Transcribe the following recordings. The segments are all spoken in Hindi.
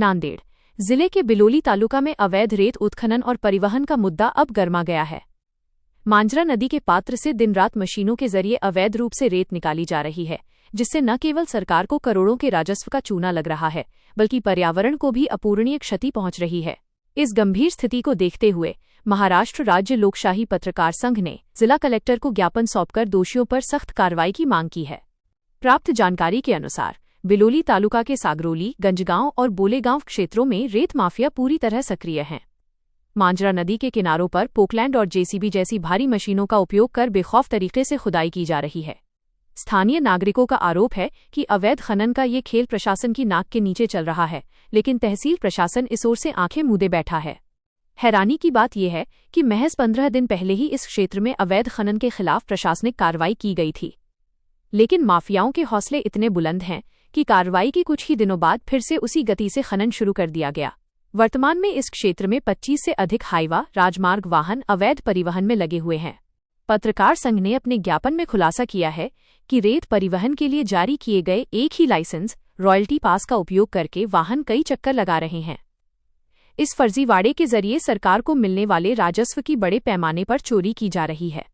नांदेड़ जिले के बिलोली तालुका में अवैध रेत उत्खनन और परिवहन का मुद्दा अब गर्मा गया है। मांजरा नदी के पात्र से दिन रात मशीनों के जरिए अवैध रूप से रेत निकाली जा रही है, जिससे न केवल सरकार को करोड़ों के राजस्व का चूना लग रहा है, बल्कि पर्यावरण को भी अपूरणीय क्षति पहुंच रही है। इस गंभीर स्थिति को देखते हुए महाराष्ट्र राज्य लोकशाही पत्रकार संघ ने जिला कलेक्टर को ज्ञापन सौंपकर दोषियों पर सख्त कार्रवाई की मांग की है। प्राप्त जानकारी के अनुसार बिलोली तालुका के सागरोली, गंजगांव और बोलेगांव क्षेत्रों में रेत माफिया पूरी तरह सक्रिय हैं। मांजरा नदी के किनारों पर पोकलैंड और जेसीबी जैसी भारी मशीनों का उपयोग कर बेखौफ तरीके से खुदाई की जा रही है। स्थानीय नागरिकों का आरोप है कि अवैध खनन का ये खेल प्रशासन की नाक के नीचे चल रहा है, लेकिन तहसील प्रशासन इस ओर से आंखें मूंदे बैठा है। हैरानी की बात यह है कि महज 15 दिन पहले ही इस क्षेत्र में अवैध खनन के खिलाफ प्रशासनिक कार्रवाई की गई थी, लेकिन माफियाओं के हौसले इतने बुलंद हैं कि कार्रवाई के कुछ ही दिनों बाद फिर से उसी गति से खनन शुरू कर दिया गया। वर्तमान में इस क्षेत्र में 25 से अधिक हाईवा राजमार्ग वाहन अवैध परिवहन में लगे हुए हैं। पत्रकार संघ ने अपने ज्ञापन में खुलासा किया है कि रेत परिवहन के लिए जारी किए गए एक ही लाइसेंस रॉयल्टी पास का उपयोग करके वाहन कई चक्कर लगा रहे हैं। इस फर्जीवाड़े के जरिए सरकार को मिलने वाले राजस्व की बड़े पैमाने पर चोरी की जा रही है।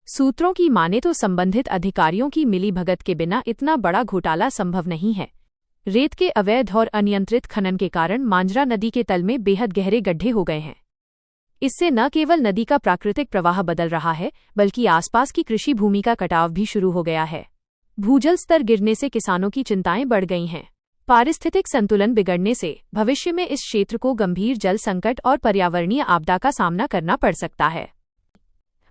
सूत्रों की माने तो संबंधित अधिकारियों की मिलीभगत के बिना इतना बड़ा घोटाला संभव नहीं है। रेत के अवैध और अनियंत्रित खनन के कारण मांजरा नदी के तल में बेहद गहरे गड्ढे हो गए हैं। इससे न केवल नदी का प्राकृतिक प्रवाह बदल रहा है, बल्कि आसपास की कृषि भूमि का कटाव भी शुरू हो गया है। भूजल स्तर गिरने से किसानों की चिंताएं बढ़ गई हैं। पारिस्थितिक संतुलन बिगड़ने से भविष्य में इस क्षेत्र को गंभीर जल संकट और पर्यावरणीय आपदा का सामना करना पड़ सकता है।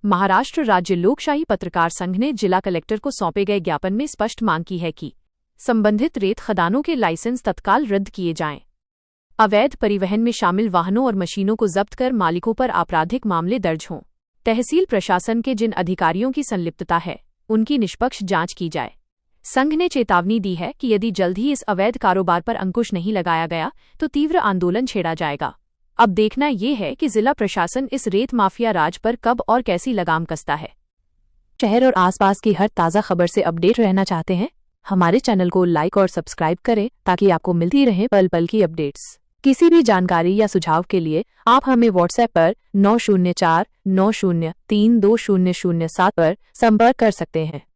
महाराष्ट्र राज्य लोकशाही पत्रकार संघ ने जिला कलेक्टर को सौंपे गए ज्ञापन में स्पष्ट मांग की है कि संबंधित रेत खदानों के लाइसेंस तत्काल रद्द किए जाएं। अवैध परिवहन में शामिल वाहनों और मशीनों को जब्त कर मालिकों पर आपराधिक मामले दर्ज हों। तहसील प्रशासन के जिन अधिकारियों की संलिप्तता है, उनकी निष्पक्ष जांच की जाए। संघ ने चेतावनी दी है कि यदि जल्द ही इस अवैध कारोबार पर अंकुश नहीं लगाया गया तो तीव्र आंदोलन छेड़ा जाएगा। अब देखना ये है कि जिला प्रशासन इस रेत माफिया राज पर कब और कैसी लगाम कसता है। शहर और आसपास की हर ताज़ा खबर से अपडेट रहना चाहते हैं? हमारे चैनल को लाइक और सब्सक्राइब करें ताकि आपको मिलती रहे पल पल की अपडेट्स। किसी भी जानकारी या सुझाव के लिए आप हमें व्हाट्सएप पर 9049032007 पर संपर्क कर सकते हैं।